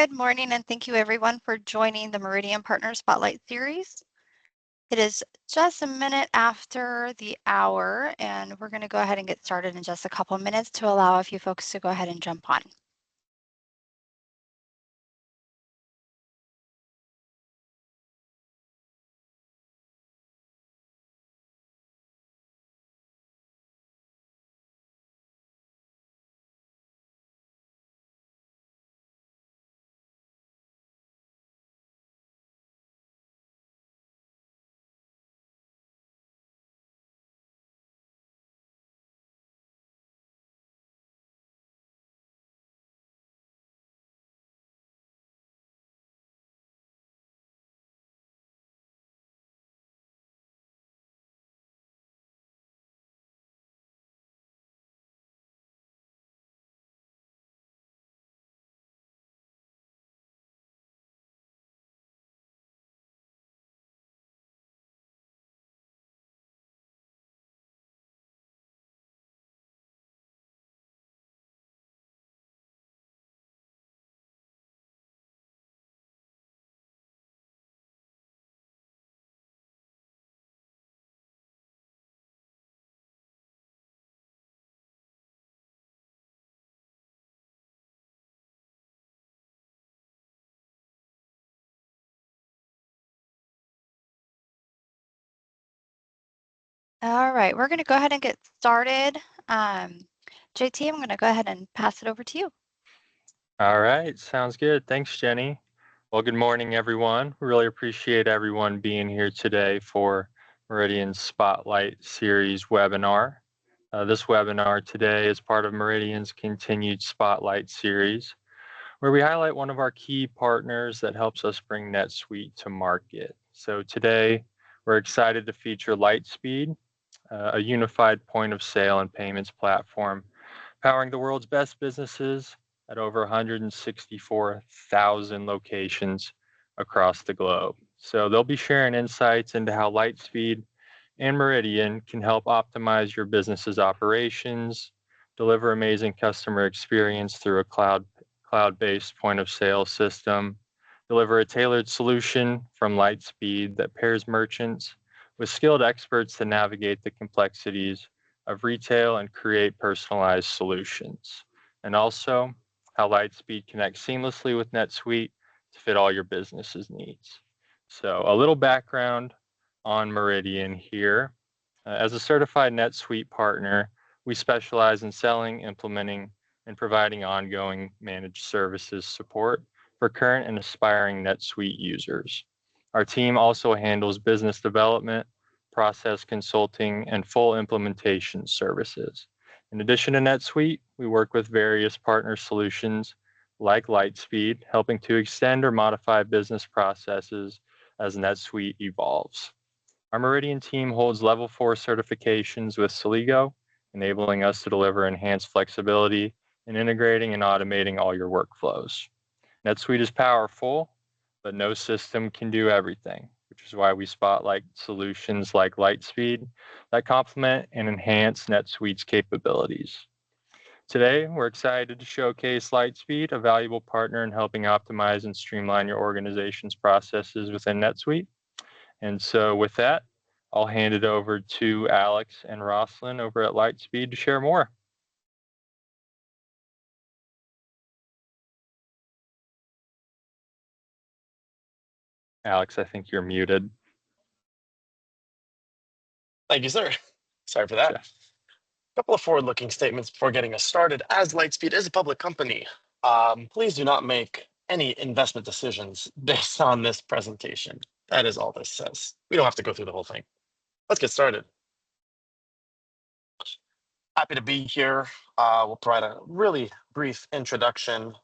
Good morning, and thank you everyone for joining the Meridian Partner Spotlight Series. It is just a minute after the hour, and we're going to go ahead and get started in just a couple of minutes to allow a few folks to go ahead and jump on. All right, we're going to go ahead and get started. JT, I'm going to go ahead and pass it over to you. All right, sounds good. Thanks, Jenny. Well, good morning, everyone. We really appreciate everyone being here today for Meridian's Spotlight Series webinar. This webinar today is part of Meridian's continued Spotlight Series, where we highlight one of our key partners that helps us bring NetSuite to market. So today, we're excited to feature Lightspeed, a unified point of sale and payments platform powering the world's best businesses at over 164,000 locations across the globe. So they'll be sharing insights into how Lightspeed and Meridian can help optimize your business's operations, deliver amazing customer experience through a cloud-based point of sale system, deliver a tailored solution from Lightspeed that pairs merchants with skilled experts to navigate the complexities of retail and create personalized solutions. And also how Lightspeed connects seamlessly with NetSuite to fit all your business's needs. So a little background on Meridian here. As a certified NetSuite partner, we specialize in selling, implementing, and providing ongoing managed services support for current and aspiring NetSuite users. Our team also handles business development, process consulting, and full implementation services. In addition to NetSuite, we work with various partner solutions like Lightspeed, helping to extend or modify business processes as NetSuite evolves. Our Meridian team holds level 4 certifications with Celigo, enabling us to deliver enhanced flexibility in integrating and automating all your workflows. NetSuite is powerful, but no system can do everything, which is why we spotlight solutions like Lightspeed that complement and enhance NetSuite's capabilities. Today, we're excited to showcase Lightspeed, a valuable partner in helping optimize and streamline your organization's processes within NetSuite. And so with that, I'll hand it over to Alex and Roslyn over at Lightspeed to share more. Alex, I think you're muted. Thank you, sir. Sorry for that. Yeah. A couple of forward-looking statements before getting us started. As Lightspeed is a public company, please do not make any investment decisions based on this presentation. That is all this says. We don't have to go through the whole thing. Let's get started. Happy to be here. We'll provide a really brief introduction,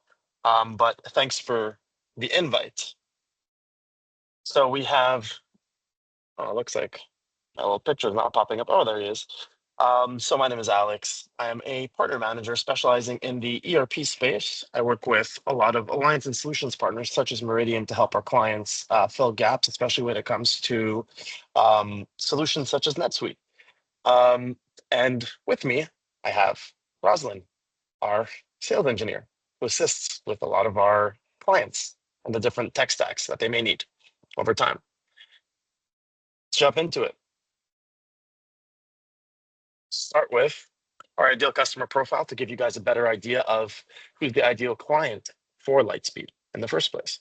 but thanks for the invite. So we have, looks like my little picture is not popping up. Oh, there he is. So my name is Alex. I am a partner manager specializing in the ERP space. I work with a lot of alliance and solutions partners such as Meridian to help our clients fill gaps, especially when it comes to solutions such as NetSuite. And with me, I have Roslyn, our sales engineer, who assists with a lot of our clients and the different tech stacks that they may need over time. Let's jump into it. Start with our ideal customer profile to give you guys a better idea of who's the ideal client for Lightspeed in the first place.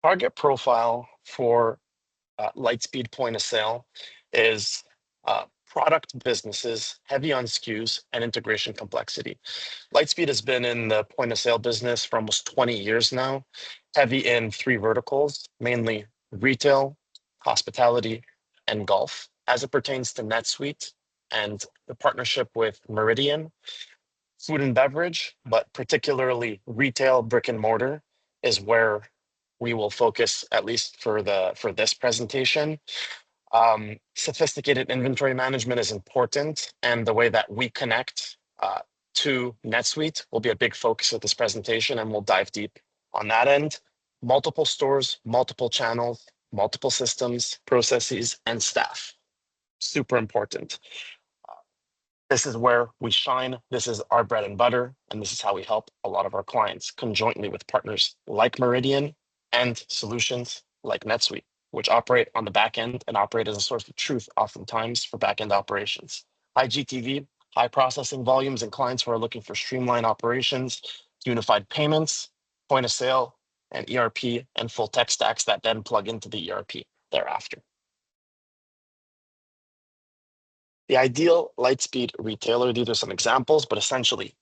Target profile for Lightspeed point of sale is product businesses, heavy on SKUs and integration complexity. Lightspeed has been in the point of sale business for almost 20 years now, heavy in 3 verticals, mainly retail, hospitality, and golf. As it pertains to NetSuite and the partnership with Meridian, food and beverage, but particularly retail, brick and mortar is where we will focus, at least for this presentation. Sophisticated inventory management is important, and the way that we connect to NetSuite will be a big focus of this presentation, and we'll dive deep on that end. Multiple stores, multiple channels, multiple systems, processes, and staff. Super important. This is where we shine. This is our bread and butter, and this is how we help a lot of our clients conjointly with partners like Meridian and solutions like NetSuite, which operate on the back end and operate as a source of truth oftentimes for back end operations. High GTV, high processing volumes, and clients who are looking for streamlined operations, unified payments, point of sale, and ERP, and full tech stacks that then plug into the ERP thereafter. The ideal Lightspeed retailer, these are some examples, but essentially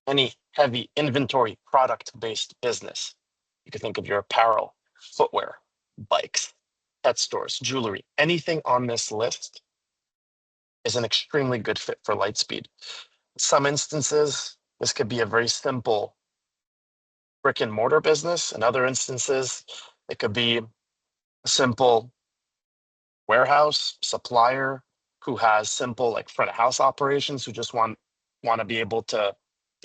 any heavy inventory product-based business. You can think of your apparel, footwear, bikes, pet stores, jewelry, anything on this list is an extremely good fit for Lightspeed. Some instances, this could be a very simple brick and mortar business. In other instances, it could be a simple warehouse supplier who has simple like front of house operations who just want to be able to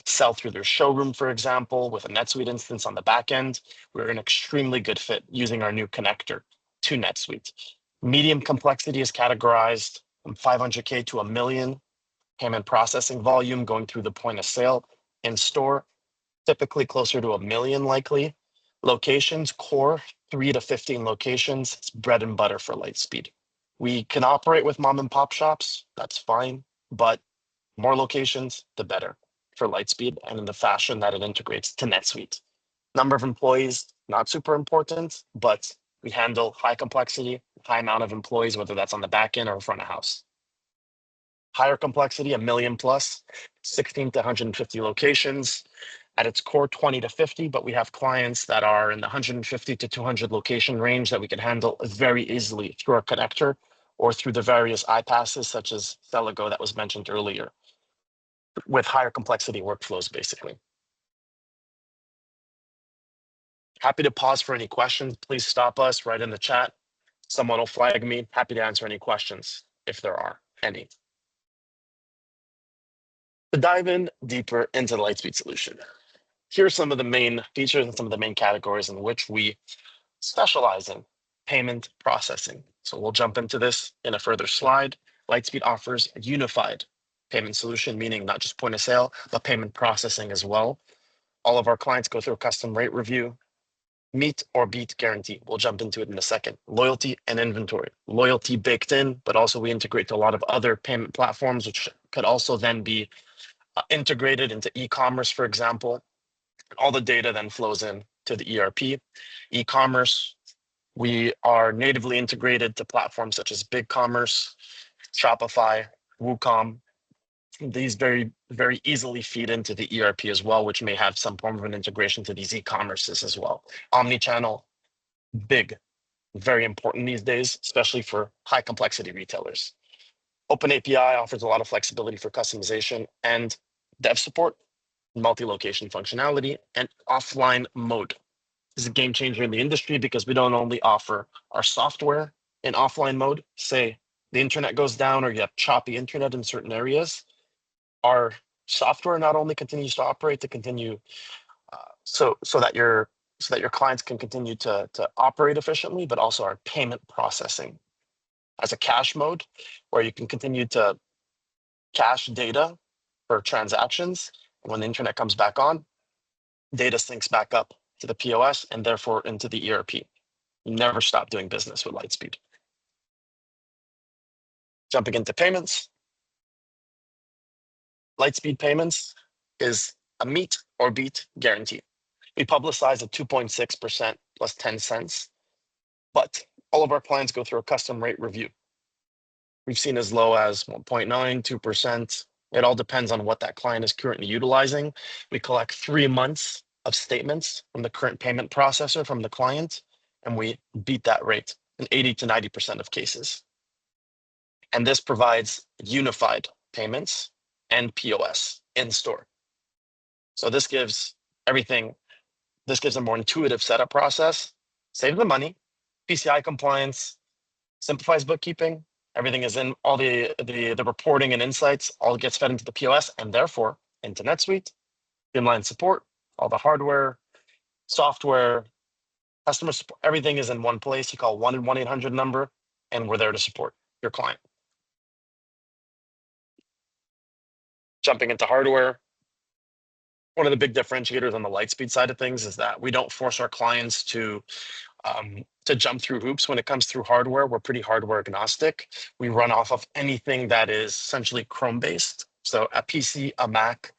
sell through their showroom, for example, with a NetSuite instance on the back end. We're an extremely good fit using our new connector to NetSuite. Medium complexity is categorized from 500K to $1 million. Payment processing volume going through the point of sale in store, typically closer to $1 million likely. Locations, core 3 to 15 locations. It's bread and butter for Lightspeed. We can operate with mom and pop shops, that's fine, but more locations, the better for Lightspeed and in the fashion that it integrates to NetSuite. Number of employees, not super important, but we handle high complexity, high amount of employees, whether that's on the back end or front of house. Higher complexity, $1 million plus, 16 to 150 locations. At its core, 20 to 50, but we have clients that are in the 150 to 200 location range that we can handle very easily through our connector or through the various iPasses, such as Celago that was mentioned earlier, with higher complexity workflows, basically. Happy to pause for any questions. Please stop us right in the chat. Someone will flag me. Happy to answer any questions if there are any. To dive in deeper into the Lightspeed solution, here are some of the main features and some of the main categories in which we specialize in payment processing. So we'll jump into this in a further slide. Lightspeed offers a unified payment solution, meaning not just point of sale, but payment processing as well. All of our clients go through a custom rate review, meet or beat guarantee. We'll jump into it in a second. Loyalty and inventory. Loyalty baked in, but also we integrate to a lot of other payment platforms, which could also then be integrated into e-commerce, for example. All the data then flows in to the ERP. E-commerce, we are natively integrated to platforms such as BigCommerce, Shopify, WooCom. These very, very easily feed into the ERP as well, which may have some form of an integration to these e-commerces as well. Omnichannel, big, very important these days, especially for high complexity retailers. Open API offers a lot of flexibility for customization and dev support, multi-location functionality, and offline mode. This is a game changer in the industry because we don't only offer our software in offline mode. Say the internet goes down or you have choppy internet in certain areas. Our software not only continues to operate to continue so that your clients can continue to operate efficiently, but also our payment processing as a cache mode where you can continue to cache data for transactions. And when the internet comes back on, data syncs back up to the POS and therefore into the ERP. You never stop doing business with Lightspeed. Jumping into payments. Lightspeed Payments is a meet or beat guarantee. We publicize at 2.6% plus 10 cents, but all of our plans go through a custom rate review. We've seen as low as 1.9, 2%. It all depends on what that client is currently utilizing. We collect 3 months of statements from the current payment processor from the client, and we beat that rate in 80 to 90% of cases. And this provides unified payments and POS in store. So this gives a more intuitive setup process, saves the money, PCI compliance, simplifies bookkeeping. Everything is in all the reporting and insights, all gets fed into the POS and therefore into NetSuite, inline support, all the hardware, software, customer support, everything is in one place. You call 1-800 number and we're there to support your client. Jumping into hardware. One of the big differentiators on the Lightspeed side of things is that we don't force our clients to jump through hoops when it comes through hardware. We're pretty hardware agnostic. We run off of anything that is essentially Chrome based. So a PC, a Mac,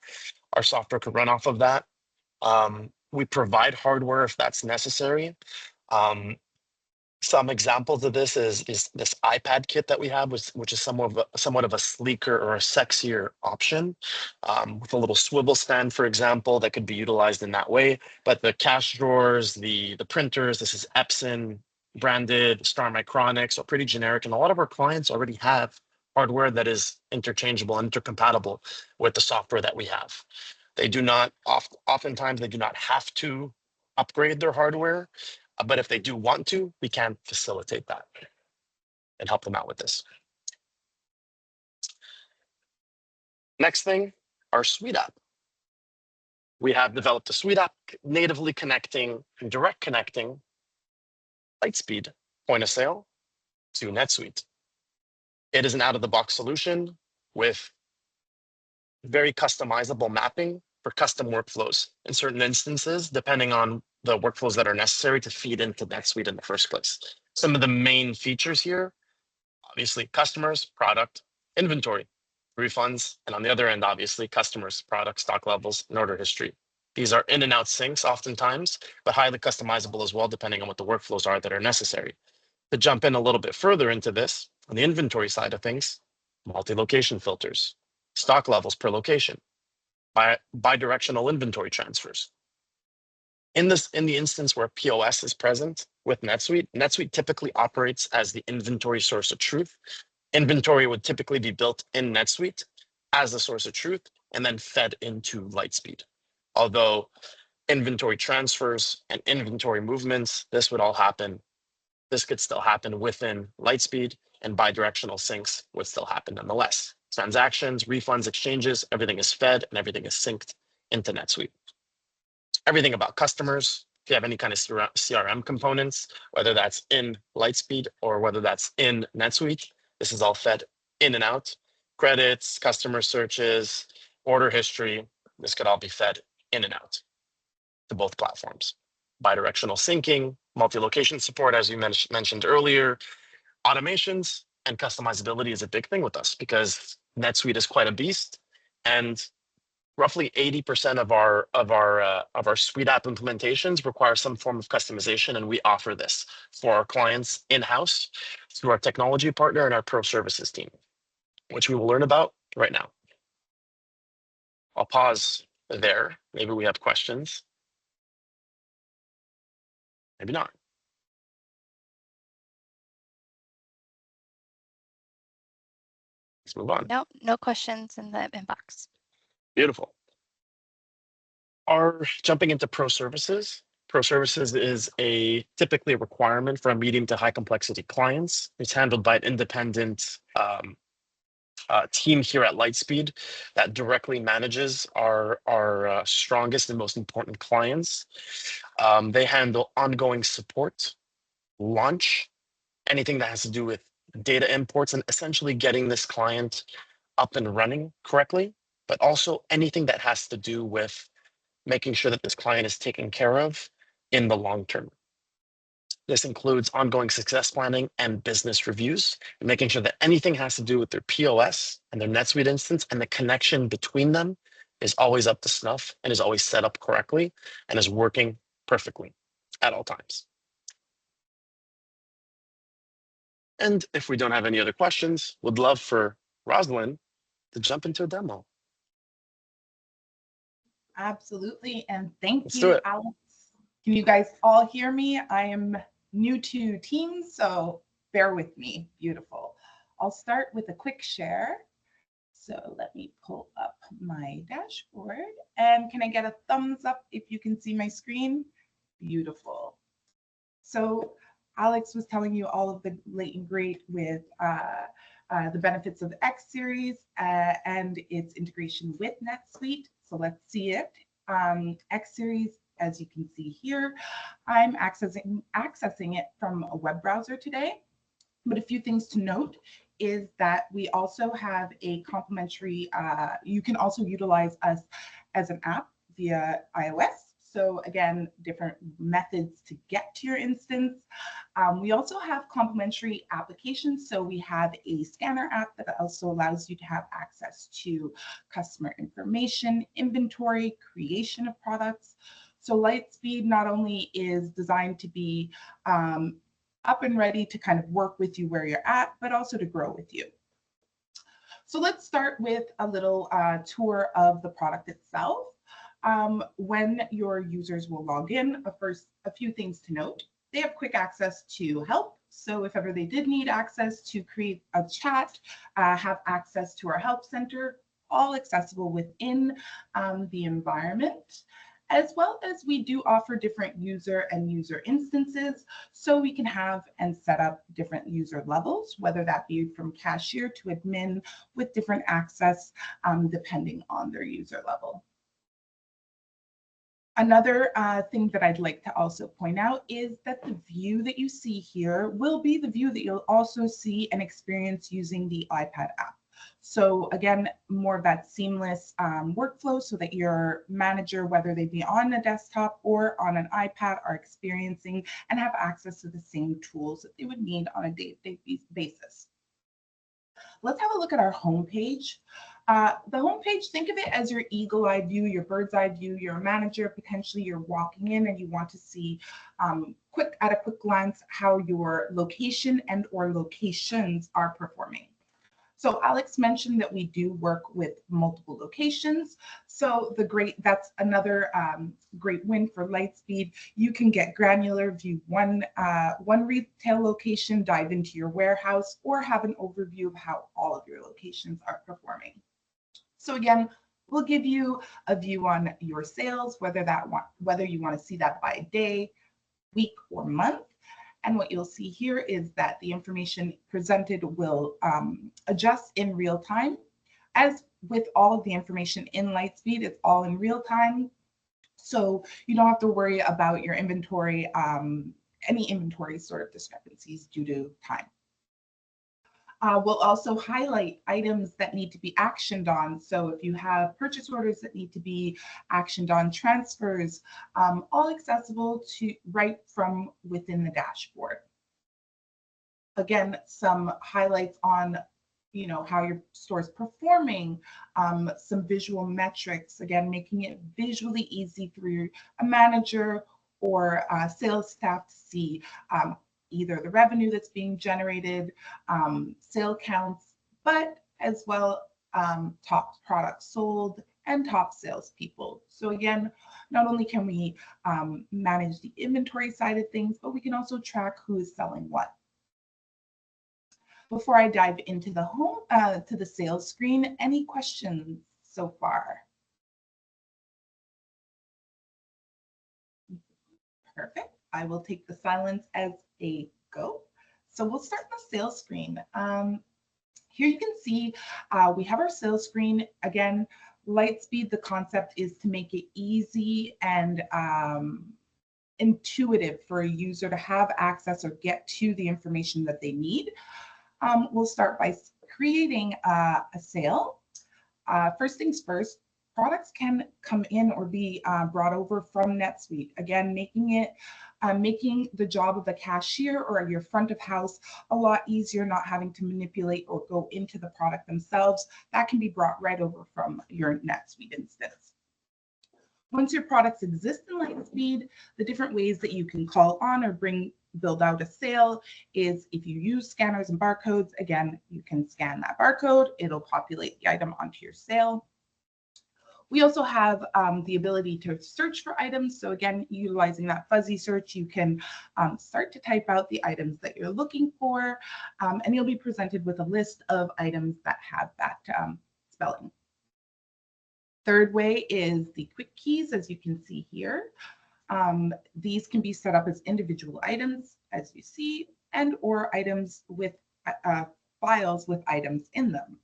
our software could run off of that. We provide hardware if that's necessary. Some examples of this is this iPad kit that we have, which is somewhat of a sleeker or a sexier option, with a little swivel stand, for example, that could be utilized in that way. But the cash drawers, the printers, this is Epson branded, Star Micronics, so pretty generic. And a lot of our clients already have hardware that is interchangeable, intercompatible with the software that we have. They do not, oftentimes they do not have to upgrade their hardware. But if they do want to, we can facilitate that and help them out with this. Next thing, our Suite app. We have developed a Suite app natively connecting and direct connecting Lightspeed point of sale to NetSuite. It is an out-of-the-box solution with very customizable mapping for custom workflows in certain instances, depending on the workflows that are necessary to feed into NetSuite in the first place. Some of the main features here, obviously customers, product, inventory, refunds, and on the other end, obviously customers, product, stock levels, and order history. These are in and out syncs oftentimes, but highly customizable as well, depending on what the workflows are that are necessary. To jump in a little bit further into this, on the inventory side of things, multi-location filters, stock levels per location, bi-directional inventory transfers. In the instance where POS is present with NetSuite, NetSuite typically operates as the inventory source of truth. Inventory would typically be built in NetSuite as the source of truth and then fed into Lightspeed. Although inventory transfers and inventory movements, this could still happen within Lightspeed, and bi-directional syncs would still happen nonetheless. Transactions, refunds, exchanges, everything is fed and everything is synced into NetSuite. Everything about customers, if you have any kind of CRM components, whether that's in Lightspeed or whether that's in NetSuite, this is all fed in and out. Credits, customer searches, order history, this could all be fed in and out to both platforms. Bidirectional syncing, multi-location support, as you mentioned earlier, automations and customizability is a big thing with us because NetSuite is quite a beast, and roughly 80% of our Suite app implementations require some form of customization, and we offer this for our clients in-house through our technology partner and our pro services team, which we will learn about right now. I'll pause there. Maybe we have questions. Maybe not. Let's move on. Nope, no questions in the inbox. Beautiful. Jumping into pro services. Pro services is typically a requirement for a medium to high complexity clients. It's handled by an independent team here at Lightspeed that directly manages our strongest and most important clients. They handle ongoing support, launch, anything that has to do with data imports and essentially getting this client up and running correctly, but also anything that has to do with making sure that this client is taken care of in the long term. This includes ongoing success planning and business reviews, and making sure that anything has to do with their POS and their NetSuite instance and the connection between them is always up to snuff and is always set up correctly and is working perfectly at all times. And if we don't have any other questions, would love for Rosalind to jump into a demo. Absolutely. And thank Let's do you, it. Alex. Can you guys all hear me? I am new to Teams, so bear with me. Beautiful. I'll start with a quick share. So let me pull up my dashboard. And can I get a thumbs up if you can see my screen? Beautiful. So Alex was telling you all of the late and great with the benefits of the X series and its integration with NetSuite. So let's see it. X series, as you can see here, I'm accessing it from a web browser today. But a few things to note is that we also have a complimentary, you can also utilize us as an app via iOS. So again, different methods to get to your instance. We also have complementary applications. So we have a scanner app that also allows you to have access to customer information, inventory, creation of products. So Lightspeed not only is designed to be up and ready to kind of work with you where you're at, but also to grow with you. So let's start with a little tour of the product itself. When your users will log in, a few things to note. They have quick access to help. So if ever they did need access to create a chat, have access to our help center, all accessible within the environment. As well as we do offer different user and user instances, so we can have and set up different user levels, whether that be from cashier to admin with different access depending on their user level. Another thing that I'd like to also point out is that the view that you see here will be the view that you'll also see and experience using the iPad app. So again, more of that seamless workflow so that your manager, whether they be on a desktop or on an iPad, are experiencing and have access to the same tools that they would need on a day-to-day basis. Let's have a look at our homepage. The homepage, think of it as your eagle-eye view, your bird's-eye view. You're a manager, potentially you're walking in and you want to see at a quick glance how your location and or locations are performing. So Alex mentioned that we do work with multiple locations. So that's another great win for Lightspeed. You can get granular, view one retail location, dive into your warehouse, or have an overview of how all of your locations are performing. So again, we'll give you a view on your sales, whether you want to see that by day, week, or month. And what you'll see here is that the information presented will adjust in real time. As with all of the information in Lightspeed, it's all in real time. So you don't have to worry about your inventory, any inventory sort of discrepancies due to time. We'll also highlight items that need to be actioned on. So if you have purchase orders that need to be actioned on, transfers, all accessible to right from within the dashboard. Again, some highlights on how your store is performing, some visual metrics, again, making it visually easy for a manager or sales staff to see either the revenue that's being generated, sale counts, but as well top products sold and top salespeople. So again, not only can we manage the inventory side of things, but we can also track who is selling what. Before I dive into the to the sales screen, any questions so far? Perfect. I will take the silence as a go. So we'll start the sales screen. Here you can see we have our sales screen. Again, Lightspeed, the concept is to make it easy and intuitive for a user to have access or get to the information that they need. We'll start by creating a sale. First things first, products can come in or be brought over from NetSuite. Again, making the job of the cashier or your front of house a lot easier, not having to manipulate or go into the product themselves. That can be brought right over from your NetSuite instance. Once your products exist in Lightspeed, the different ways that you can call on or build out a sale is if you use scanners and barcodes. Again, you can scan that barcode, it'll populate the item onto your sale. We also have the ability to search for items. So again, utilizing that fuzzy search, you can start to type out the items that you're looking for, and you'll be presented with a list of items that have that spelling. Third way is the quick keys, as you can see here. These can be set up as individual items, as you see, and or items with files with items in them.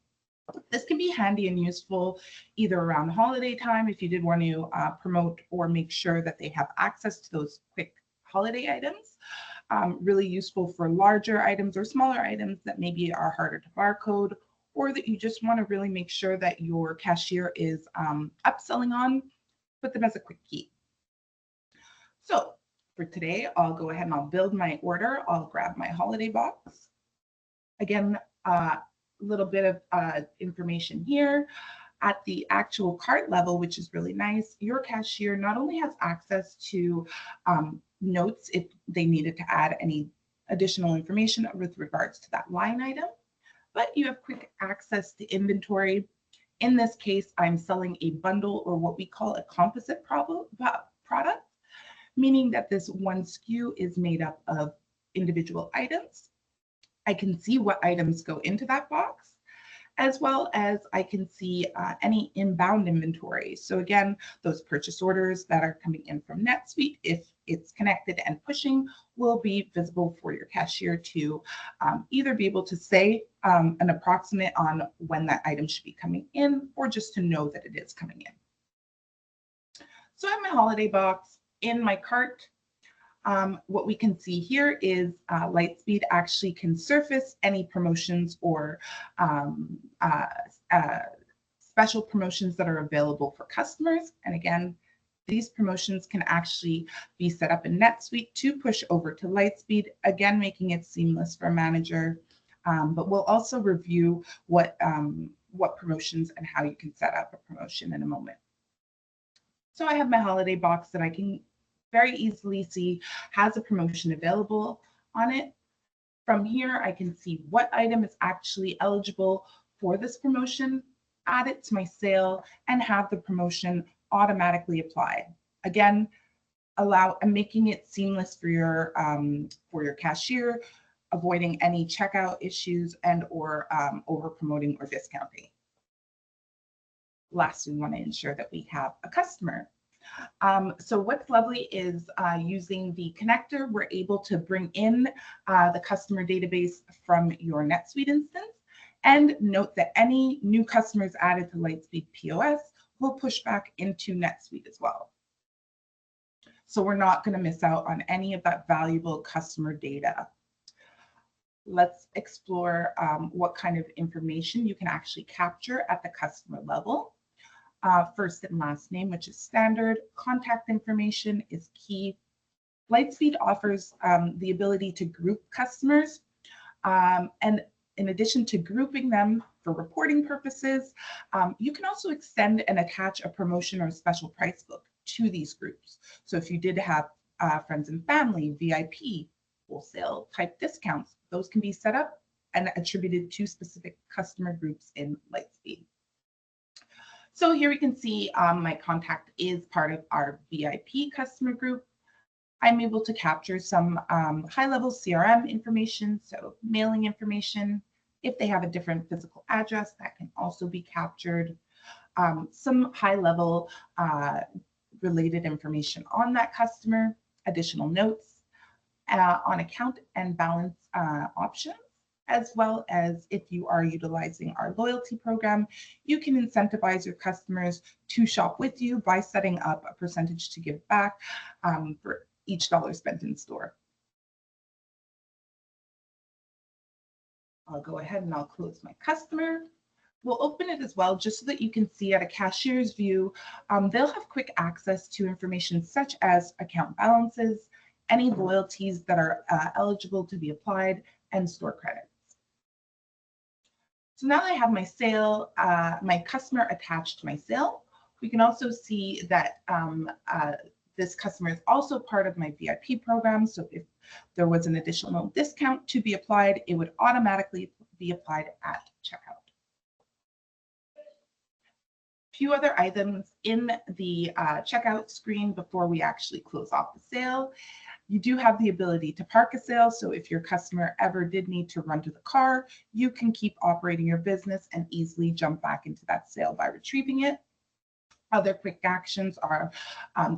This can be handy and useful either around holiday time if you did want to promote or make sure that they have access to those quick holiday items. Really useful for larger items or smaller items that maybe are harder to barcode, or that you just want to really make sure that your cashier is upselling on. Put them as a quick key. So for today, I'll go ahead and I'll build my order. I'll grab my holiday box. Again, little bit of information here. At the actual cart level, which is really nice, your cashier not only has access to notes if they needed to add any additional information with regards to that line item, but you have quick access to inventory. In this case, I'm selling a bundle, or what we call a composite product, meaning that this one SKU is made up of individual items. I can see what items go into that box, as well as I can see any inbound inventory. So again, those purchase orders that are coming in from NetSuite, if it's connected and pushing, will be visible for your cashier to either be able to say an approximate on when that item should be coming in, or just to know that it is coming in. So I have my holiday box in my cart. What we can see here is Lightspeed actually can surface any promotions or special promotions that are available for customers. And again, these promotions can actually be set up in NetSuite to push over to Lightspeed, again, making it seamless for a manager. But we'll also review what promotions and how you can set up a promotion in a moment. So I have my holiday box that I can very easily see has a promotion available on it. From here, I can see what item is actually eligible for this promotion, add it to my sale, and have the promotion automatically apply. Again, making it seamless for your cashier, avoiding any checkout issues and or over promoting or discounting. Last, we want to ensure that we have a customer. So what's lovely is using the connector, we're able to bring in the customer database from your NetSuite instance, and note that any new customers added to Lightspeed POS will push back into NetSuite as well. So we're not going to miss out on any of that valuable customer data. Let's explore what kind of information you can actually capture at the customer level. First and last name, which is standard. Contact information is key. Lightspeed offers the ability to group customers. And in addition to grouping them for reporting purposes, you can also extend and attach a promotion or a special price book to these groups. So if you did have friends and family, VIP, wholesale type discounts, those can be set up and attributed to specific customer groups in Lightspeed. So here we can see my contact is part of our VIP customer group. I'm able to capture some high-level CRM information, so mailing information. If they have a different physical address, that can also be captured. Some high-level related information on that customer, additional notes on account and balance options, as well as if you are utilizing our loyalty program, you can incentivize your customers to shop with you by setting up a percentage to give back for each dollar spent in store. I'll go ahead and I'll close my customer. We'll open it as well, just so that you can see at a cashier's view. They'll have quick access to information such as account balances, any loyalties that are eligible to be applied, and store credits. So now that I have my sale, my customer attached to my sale, we can also see that this customer is also part of my VIP program. So if there was an additional discount to be applied, it would automatically be applied at checkout. Few other items in the checkout screen before we actually close off the sale. You do have the ability to park a sale. So if your customer ever did need to run to the car, you can keep operating your business and easily jump back into that sale by retrieving it. Other quick actions are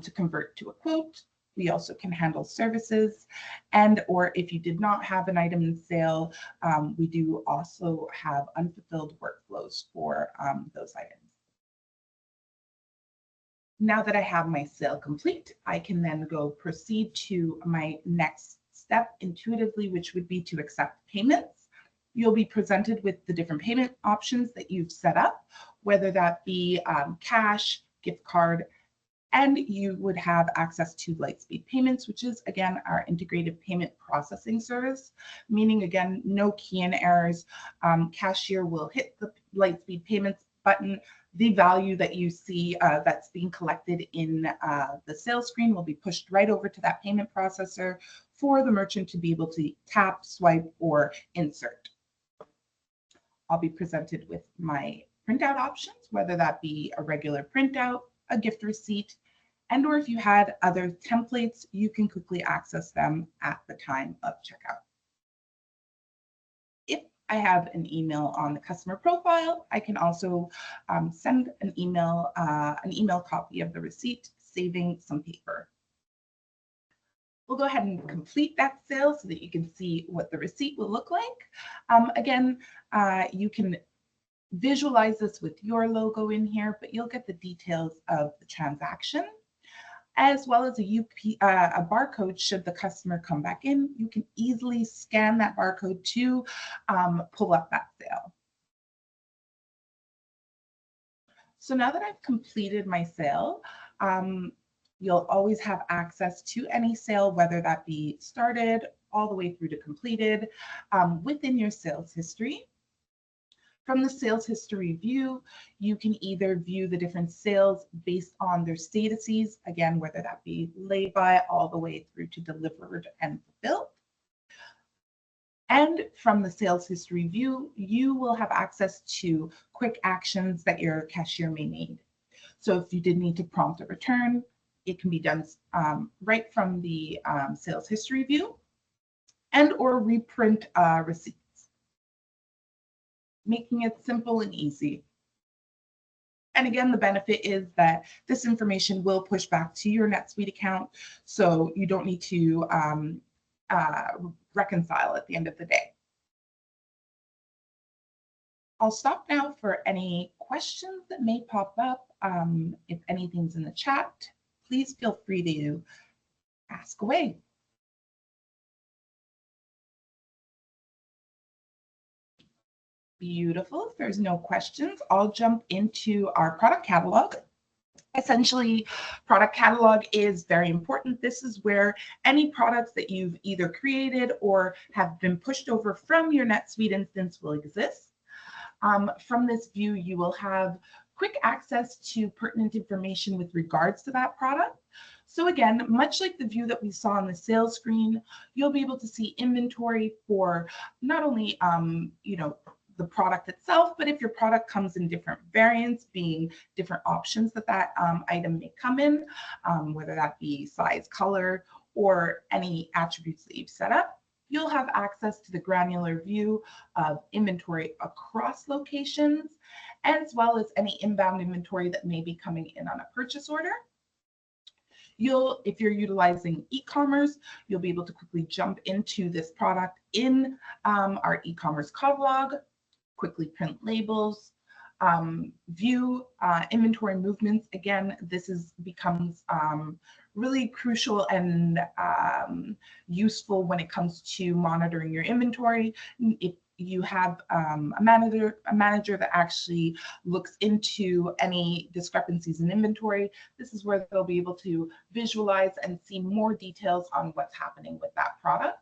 to convert to a quote. We also can handle services, and or if you did not have an item in sale, we do also have unfulfilled workflows for those items. Now that I have my sale complete, I can then go proceed to my next step intuitively, which would be to accept payments. You'll be presented with the different payment options that you've set up, whether that be cash, gift card, and you would have access to Lightspeed Payments, which is, again, our integrated payment processing service, meaning, again, no key-in errors. Cashier will hit the Lightspeed Payments button. The value that you see that's being collected in the sales screen will be pushed right over to that payment processor for the merchant to be able to tap, swipe, or insert. I'll be presented with my printout options, whether that be a regular printout, a gift receipt, and or if you had other templates, you can quickly access them at the time of checkout. If I have an email on the customer profile, I can also send an email copy of the receipt, saving some paper. We'll go ahead and complete that sale so that you can see what the receipt will look like. Again, you can visualize this with your logo in here, but you'll get the details of the transaction, as well as a barcode should the customer come back in. You can easily scan that barcode to pull up that sale. So now that I've completed my sale, you'll always have access to any sale, whether that be started all the way through to completed, within your sales history. From the sales history view, you can either view the different sales based on their statuses, again, whether that be laid by all the way through to delivered and fulfilled. And from the sales history view, you will have access to quick actions that your cashier may need. So if you did need to prompt a return, it can be done right from the sales history view, and or reprint receipts, making it simple and easy. And again, the benefit is that this information will push back to your NetSuite account, so you don't need to reconcile at the end of the day. I'll stop now for any questions that may pop up. If anything's in the chat, please feel free to ask away. Beautiful. If there's no questions, I'll jump into our product catalog. Essentially, product catalog is very important. This is where any products that you've either created or have been pushed over from your NetSuite instance will exist. From this view, you will have quick access to pertinent information with regards to that product. So again, much like the view that we saw on the sales screen, you'll be able to see inventory for not only the product itself, but if your product comes in different variants, being different options that item may come in, whether that be size, color, or any attributes that you've set up, you'll have access to the granular view of inventory across locations, as well as any inbound inventory that may be coming in on a purchase order. If you're utilizing e-commerce, you'll be able to quickly jump into this product in our e-commerce catalog, quickly print labels, view inventory movements. Again, this becomes really crucial and useful when it comes to monitoring your inventory. If you have a manager that actually looks into any discrepancies in inventory. This is where they'll be able to visualize and see more details on what's happening with that product.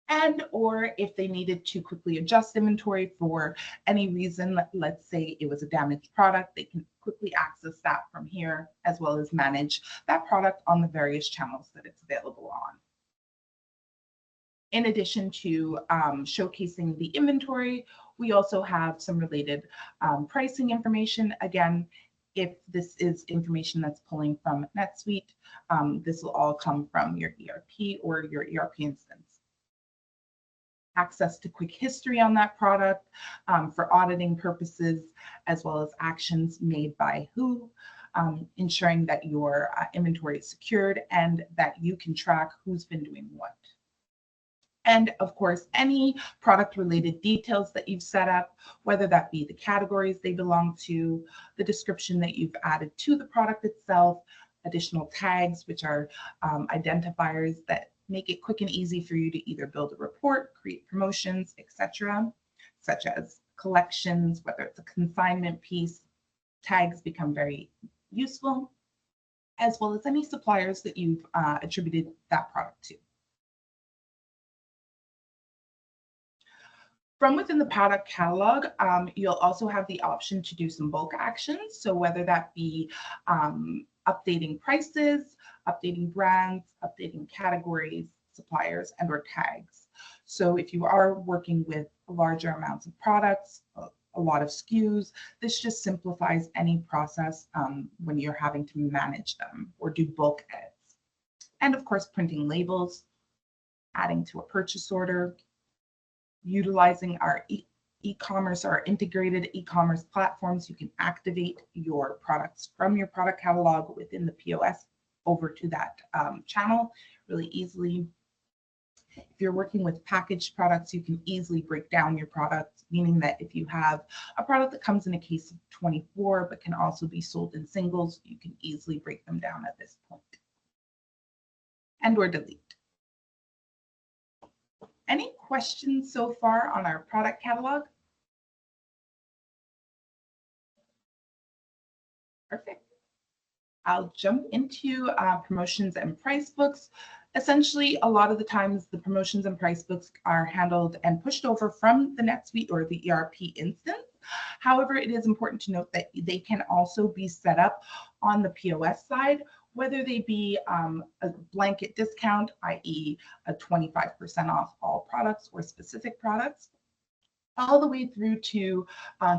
And or if they needed to quickly adjust inventory for any reason, let's say it was a damaged product, they can quickly access that from here, as well as manage that product on the various channels that it's available on. In addition to showcasing the inventory, we also have some related pricing information. Again, if this is information that's pulling from NetSuite, this will all come from your ERP or your ERP instance. Access to quick history on that product for auditing purposes, as well as actions made by who, ensuring that your inventory is secured and that you can track who's been doing what. And of course, any product related details that you've set up, whether that be the categories they belong to, the description that you've added to the product itself, additional tags, which are identifiers that make it quick and easy for you to either build a report, create promotions, etc., such as collections, whether it's a consignment piece. Tags become very useful, as well as any suppliers that you've attributed that product to. From within the product catalog, you'll also have the option to do some bulk actions. So whether that be updating prices, updating brands, updating categories, suppliers, and or tags. So if you are working with larger amounts of products, a lot of SKUs, this just simplifies any process when you're having to manage them or do bulk edits. And of course, printing labels, adding to a purchase order, utilizing our e-commerce, our integrated e-commerce platforms. You can activate your products from your product catalog within the POS over to that channel really easily. If you're working with packaged products, you can easily break down your products, meaning that if you have a product that comes in a case of 24, but can also be sold in singles, you can easily break them down at this point. And or delete. Any questions so far on our product catalog? Perfect. I'll jump into promotions and price books. Essentially, a lot of the times the promotions and price books are handled and pushed over from the NetSuite or the ERP instance. However, it is important to note that they can also be set up on the POS side, whether they be a blanket discount, i.e. a 25% off all products or specific products, all the way through to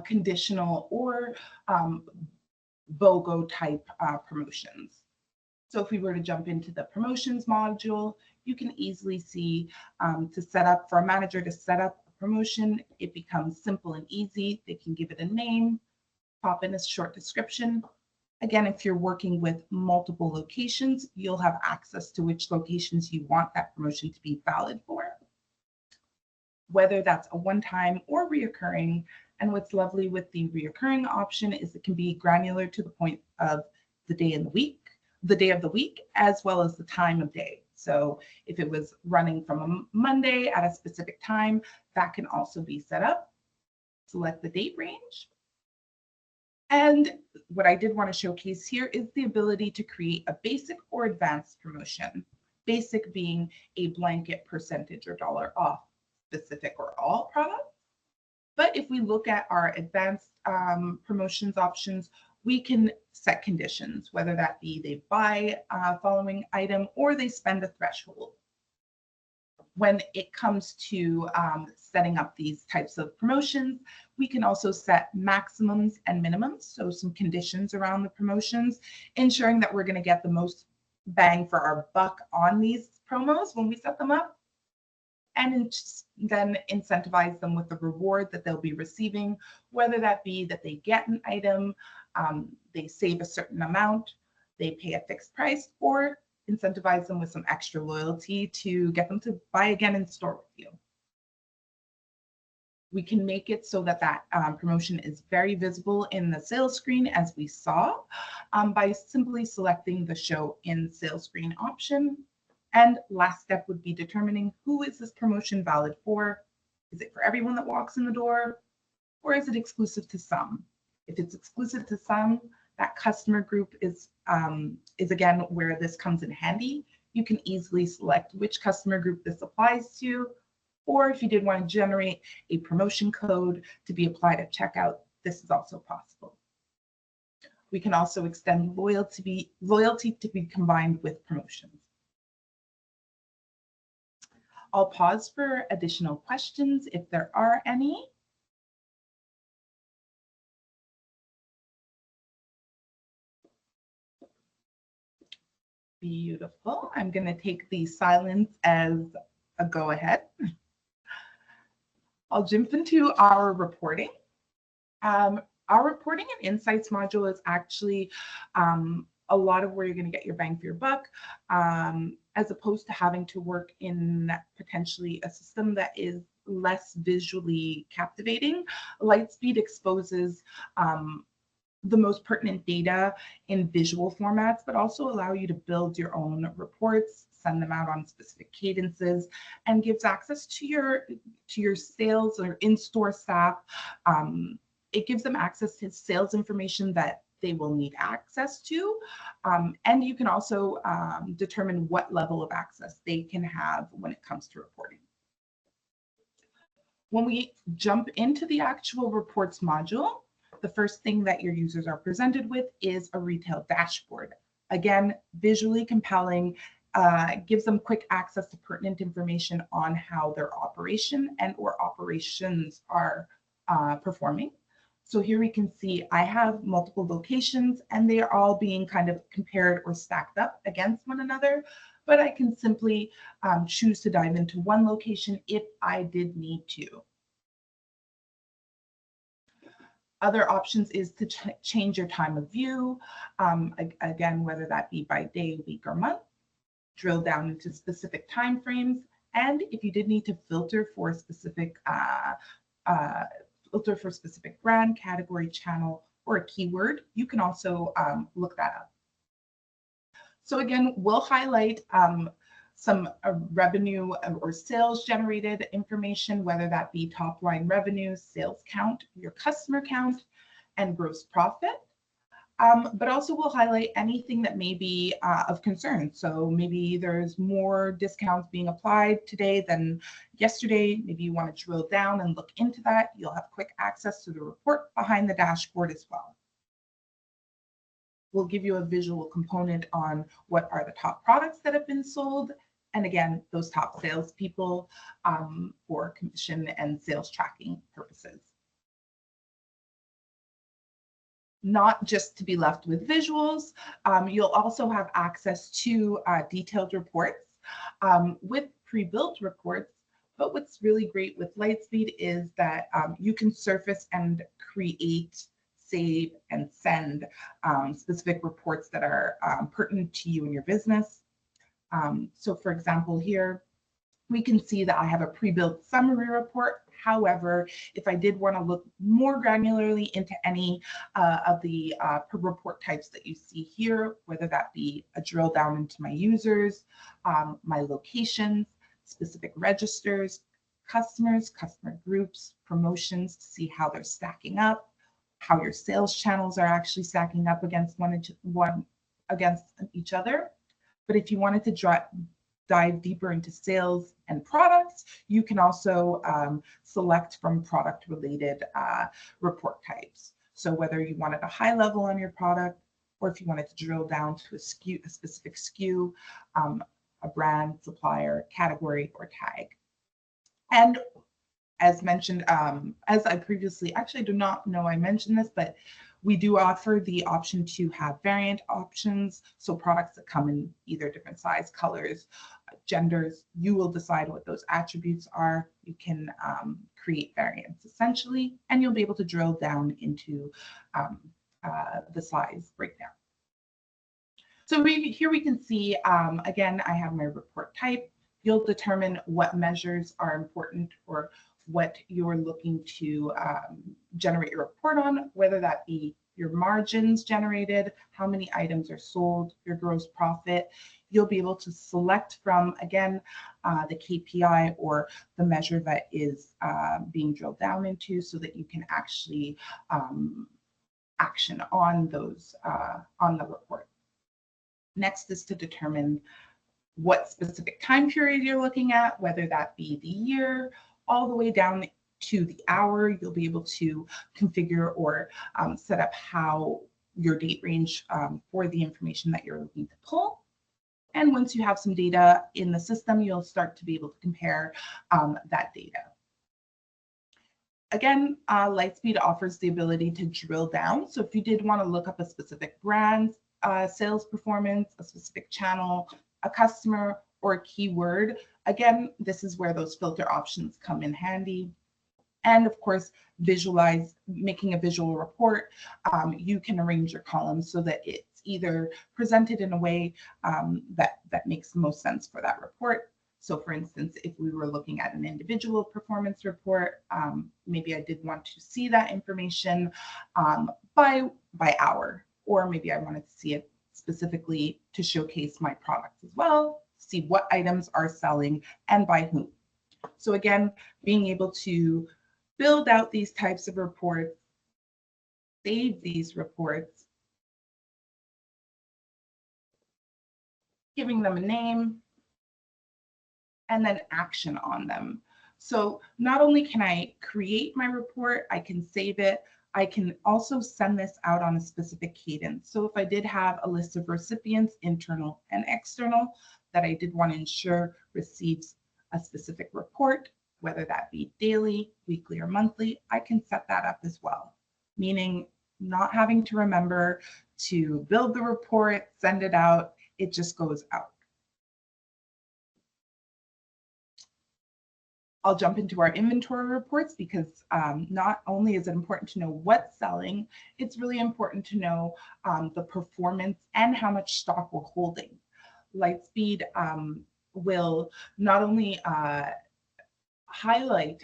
conditional or BOGO type promotions. So if we were to jump into the promotions module, you can easily see to set up, for a manager to set up a promotion, it becomes simple and easy. They can give it a name, pop in a short description. Again, if you're working with multiple locations, you'll have access to which locations you want that promotion to be valid for, whether that's a one-time or reoccurring. And what's lovely with the reoccurring option is it can be granular to the point of the day of the week, as well as the time of day. So if it was running from a Monday at a specific time, that can also be set up. Select the date range. And what I did want to showcase here is the ability to create a basic or advanced promotion. Basic being a blanket percentage or dollar off specific or all products. But if we look at our advanced promotions options, we can set conditions, whether that be they buy following item or they spend a threshold. When it comes to setting up these types of promotions, we can also set maximums and minimums, so some conditions around the promotions, ensuring that we're going to get the most bang for our buck on these promos when we set them up, and then incentivize them with the reward that they'll be receiving, whether that be that they get an item, they save a certain amount, they pay a fixed price, or incentivize them with some extra loyalty to get them to buy again in store with you. We can make it so that that promotion is very visible in the sales screen, as we saw, by simply selecting the show in sales screen option. And last step would be determining who is this promotion valid for. Is it for everyone that walks in the door, or is it exclusive to some? If it's exclusive to some, that customer group is again where this comes in handy. You can easily select which customer group this applies to, or if you did want to generate a promotion code to be applied at checkout, this is also possible. We can also extend loyalty to be combined with promotions. I'll pause for additional questions if there are any. Beautiful. I'm going to take the silence as a go ahead. I'll jump into our reporting. Our reporting and insights module is actually a lot of where you're going to get your bang for your buck, as opposed to having to work in potentially a system that is less visually captivating. Lightspeed exposes the most pertinent data in visual formats, but also allow you to build your own reports, send them out on specific cadences, and gives access to your sales or in-store staff. It gives them access to sales information that they will need access to. And you can also determine what level of access they can have when it comes to reporting. When we jump into the actual reports module, the first thing that your users are presented with is a retail dashboard. Again, visually compelling, gives them quick access to pertinent information on how their operation and or operations are performing. So here we can see I have multiple locations and they are all being kind of compared or stacked up against one another, but I can simply choose to dive into one location if I did need to. Other options is to change your time of view, again, whether that be by day, week, or month, drill down into specific time frames, and if you did need to filter for specific brand, category, channel, or a keyword, you can also look that up. So again, we'll highlight some revenue or sales generated information, whether that be top line revenue, sales count, your customer count, and gross profit. But also we'll highlight anything that may be of concern. So maybe there's more discounts being applied today than yesterday. Maybe you want to drill down and look into that. You'll have quick access to the report behind the dashboard as well. We'll give you a visual component on what are the top products that have been sold. And again, those top salespeople for commission and sales tracking purposes. Not just to be left with visuals, you'll also have access to detailed reports with pre-built reports. But what's really great with Lightspeed is that you can surface and create, save, and send specific reports that are pertinent to you and your business. So for example, here, we can see that I have a pre-built summary report. However, if I did want to look more granularly into any of the report types that you see here, whether that be a drill down into my users, my locations, specific registers, customers, customer groups, promotions, to see how they're stacking up, how your sales channels are actually stacking up against each other. But if you wanted to dive deeper into sales and products, you can also select from product-related report types. So whether you wanted a high level on your product, or if you wanted to drill down to a specific SKU, a brand, supplier, category, or tag. And as mentioned, as I previously, actually I do not know I mentioned this, but we do offer the option to have variant options. So products that come in either different size, colors, genders, you will decide what those attributes are. You can create variants essentially, and you'll be able to drill down into the size breakdown. So here we can see, again, I have my report type. You'll determine what measures are important or what you're looking to generate your report on, whether that be your margins generated, how many items are sold, your gross profit. You'll be able to select from, again, the KPI or the measure that is being drilled down into, so that you can actually action on those on the report. Next is to determine what specific time period you're looking at, whether that be the year, all the way down to the hour. You'll be able to configure or set up how your date range for the information that you're looking to pull. And once you have some data in the system, you'll start to be able to compare that data. Again, Lightspeed offers the ability to drill down. So if you did want to look up a specific brand, sales performance, a specific channel, a customer, or a keyword, again, this is where those filter options come in handy. And of course, making a visual report. You can arrange your columns so that it's either presented in a way that makes the most sense for that report. So for instance, if we were looking at an individual performance report, maybe I did want to see that information by hour, or maybe I wanted to see it specifically to showcase my products as well, see what items are selling and by whom. So again, being able to build out these types of reports, save these reports, giving them a name, and then action on them. So not only can I create my report, I can save it, I can also send this out on a specific cadence. So if I did have a list of recipients, internal and external, that I did want to ensure receives a specific report, whether that be daily, weekly, or monthly, I can set that up as well. Meaning not having to remember to build the report, send it out, it just goes out. I'll jump into our inventory reports because not only is it important to know what's selling, it's really important to know the performance and how much stock we're holding. Lightspeed will not only highlight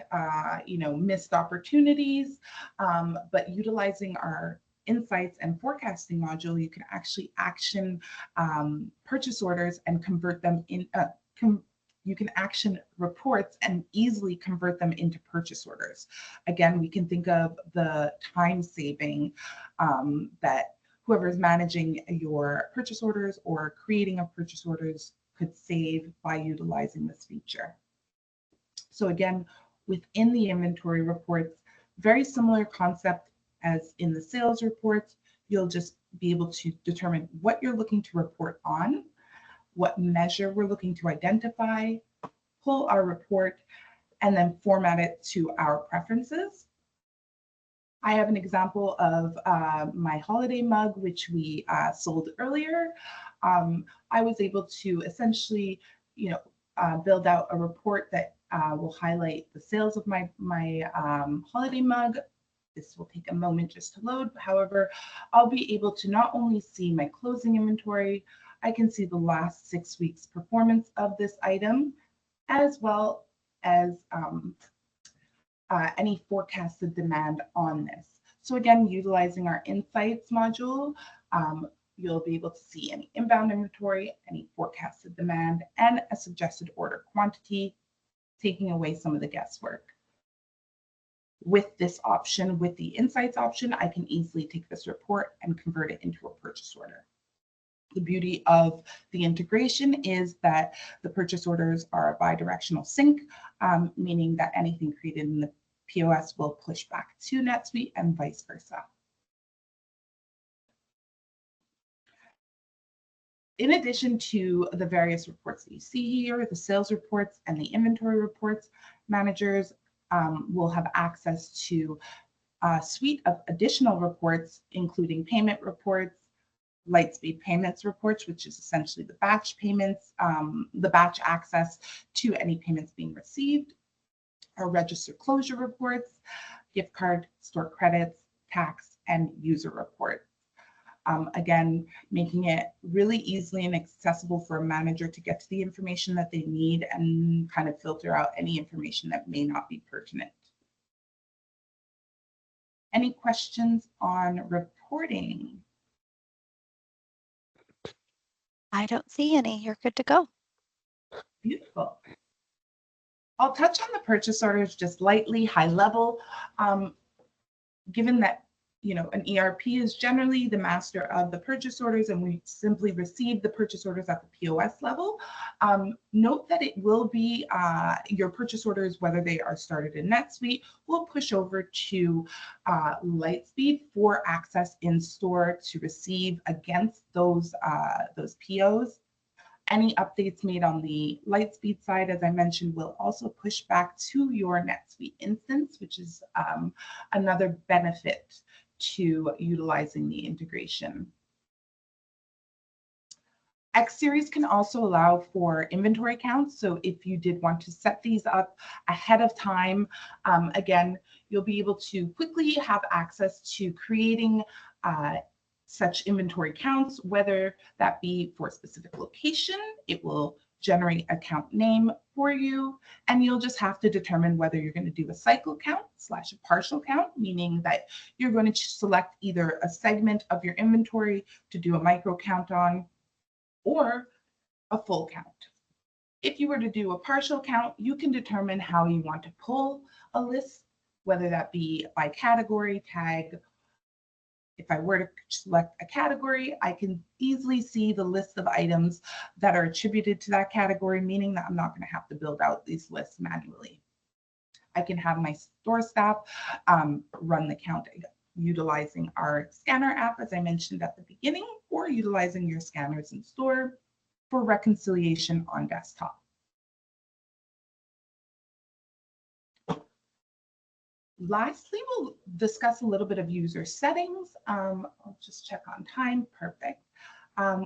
missed opportunities, but utilizing our insights and forecasting module, you can actually action purchase orders and convert them in. You can action reports and easily convert them into purchase orders. Again, we can think of the time saving that whoever is managing your purchase orders or creating a purchase orders could save by utilizing this feature. So again, within the inventory reports, very similar concept as in the sales reports. You'll just be able to determine what you're looking to report on, what measure we're looking to identify, pull our report, and then format it to our preferences. I have an example of my holiday mug, which we sold earlier. I was able to essentially, build out a report that will highlight the sales of my holiday mug. This will take a moment just to load. However, I'll be able to not only see my closing inventory, I can see the last 6 weeks performance of this item, as well as any forecasted demand on this. So again, utilizing our insights module, you'll be able to see any inbound inventory, any forecasted demand, and a suggested order quantity, taking away some of the guesswork. With this option, with the insights option, I can easily take this report and convert it into a purchase order. The beauty of the integration is that the purchase orders are a bi-directional sync, meaning that anything created in the POS will push back to NetSuite and vice versa. In addition to the various reports that you see here, the sales reports and the inventory reports, managers will have access to a suite of additional reports, including payment reports, Lightspeed payments reports, which is essentially the batch payments, the batch access to any payments being received, our register closure reports, gift card, store credits, tax, and user reports. Again, making it really easily and accessible for a manager to get to the information that they need and kind of filter out any information that may not be pertinent. Any questions on recording. I don't see any. You're good to go. Beautiful. I'll touch on the purchase orders just lightly, high level. Given that an ERP is generally the master of the purchase orders, and we simply receive the purchase orders at the POS level. Note that it will be your purchase orders, whether they are started in NetSuite, will push over to Lightspeed for access in store to receive against those POs. Any updates made on the Lightspeed side, as I mentioned, will also push back to your NetSuite instance, which is another benefit to utilizing the integration. X series can also allow for inventory counts. So if you did want to set these up ahead of time, again, you'll be able to quickly have access to creating such inventory counts, whether that be for a specific location. It will generate a count name for you, and you'll just have to determine whether you're going to do a cycle count / a partial count, meaning that you're going to select either a segment of your inventory to do a micro count on, or a full count. If you were to do a partial count, you can determine how you want to pull a list, whether that be by category, tag. If I were to select a category, I can easily see the list of items that are attributed to that category, meaning that I'm not going to have to build out these lists manually. I can have my store staff run the count utilizing our scanner app, as I mentioned at the beginning, or utilizing your scanners in store for reconciliation on desktop. Lastly, we'll discuss a little bit of user settings. I'll just check on time. Perfect.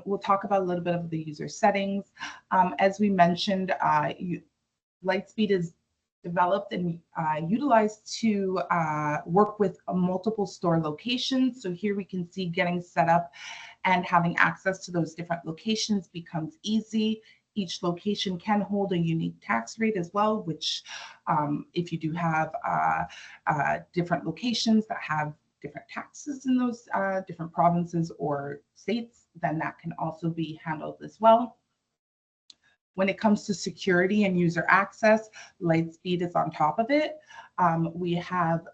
We'll talk about a little bit of the user settings. As we mentioned, Lightspeed is developed and utilized to work with multiple store locations. So here we can see getting set up and having access to those different locations becomes easy. Each location can hold a unique tax rate as well, which if you do have different locations that have different taxes in those different provinces or states, then that can also be handled as well. When it comes to security and user access, Lightspeed is on top of it. We have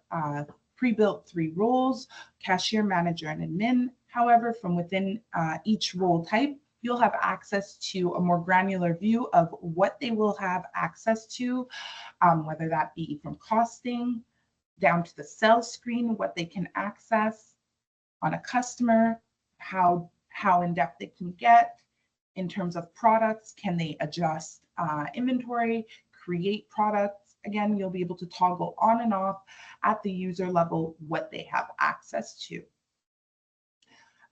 pre-built 3 roles, cashier, manager, and admin. However, from within each role type, you'll have access to a more granular view of what they will have access to, whether that be from costing down to the sales screen, what they can access on a customer, how in-depth they can get in terms of products. Can they adjust inventory, create products? Again, you'll be able to toggle on and off at the user level what they have access to.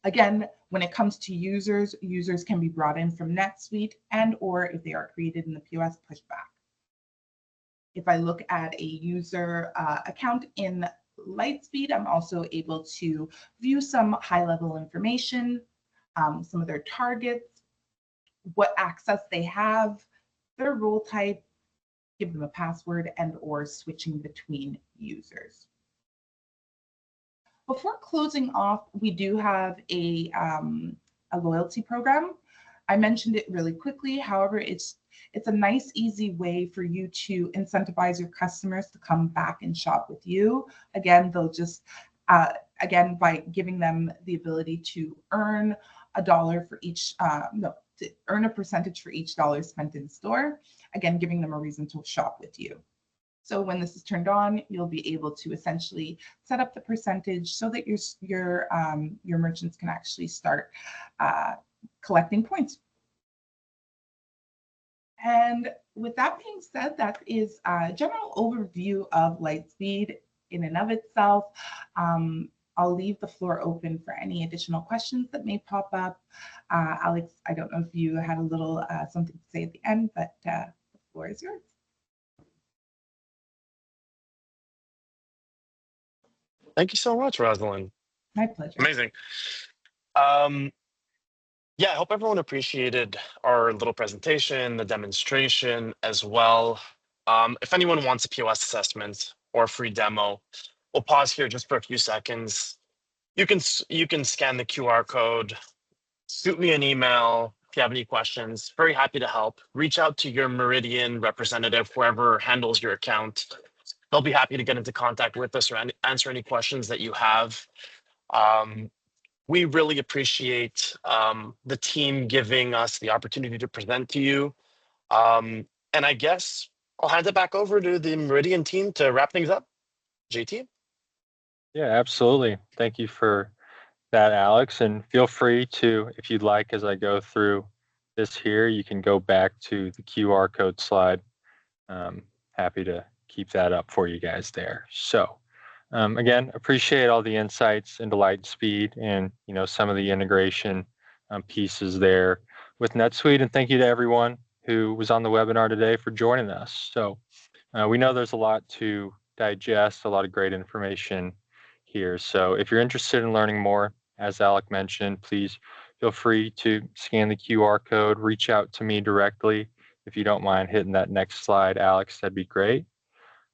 Again, when it comes to users can be brought in from NetSuite, and or if they are created in the POS, push back. If I look at a user account in Lightspeed, I'm also able to view some high-level information, some of their targets, what access they have, their role type, give them a password, and or switching between users. Before closing off, we do have a loyalty program. I mentioned it really quickly. However, it's a nice, easy way for you to incentivize your customers to come back and shop with you. Again, they'll just, again, by giving them the ability to earn $1 for each, to earn a percentage for each $1 spent in store. Again, giving them a reason to shop with you. So when this is turned on, you'll be able to essentially set up the percentage so that your merchants can actually start collecting points. And with that being said, that is a general overview of Lightspeed in and of itself. I'll leave the floor open for any additional questions that may pop up. Alex, I don't know if you had a little something to say at the end, but the floor is yours. Thank you so much, Rosalind. My pleasure. Amazing. Yeah, I hope everyone appreciated our little presentation, the demonstration as well. If anyone wants a POS assessment or a free demo, we'll pause here just for a few seconds. You can scan the QR code, shoot me an email if you have any questions. Very happy to help. Reach out to your Meridian representative, whoever handles your account. They'll be happy to get into contact with us or answer any questions that you have. We really appreciate the team giving us the opportunity to present to you. And I guess I'll hand it back over to the Meridian team to wrap things up. JT? Yeah, absolutely. Thank you for that, Alex. And feel free to, if you'd like, as I go through this here, you can go back to the QR code slide. Happy to keep that up for you guys there. So again, appreciate all the insights into Lightspeed and some of the integration pieces there with NetSuite. And thank you to everyone who was on the webinar today for joining us. So we know there's a lot to digest, a lot of great information here. So if you're interested in learning more, as Alec mentioned, please feel free to scan the QR code, reach out to me directly. If you don't mind hitting that next slide, Alex, that'd be great.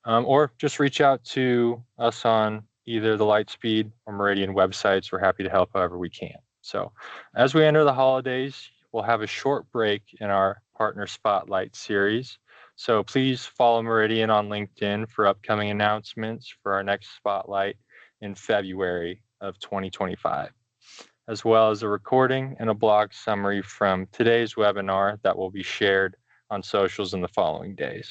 Or just reach out to us on either the Lightspeed or Meridian websites. We're happy to help however we can. So as we enter the holidays, we'll have a short break in our Partner Spotlight series. So please follow Meridian on LinkedIn for upcoming announcements for our next Spotlight in February of 2025, as well as a recording and a blog summary from today's webinar that will be shared on socials in the following days.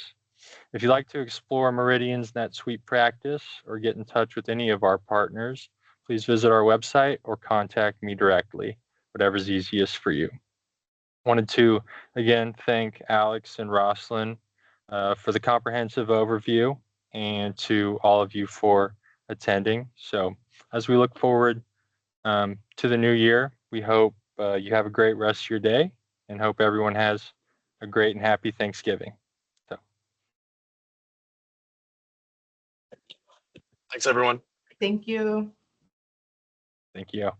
If you'd like to explore Meridian's NetSuite practice or get in touch with any of our partners, please visit our website or contact me directly, whatever's easiest for you. Wanted to, again, thank Alex and Roslyn for the comprehensive overview and to all of you for attending. So as we look forward to the new year, we hope you have a great rest of your day and hope everyone has a great and happy Thanksgiving. Thanks, everyone. Thank you. Thank you.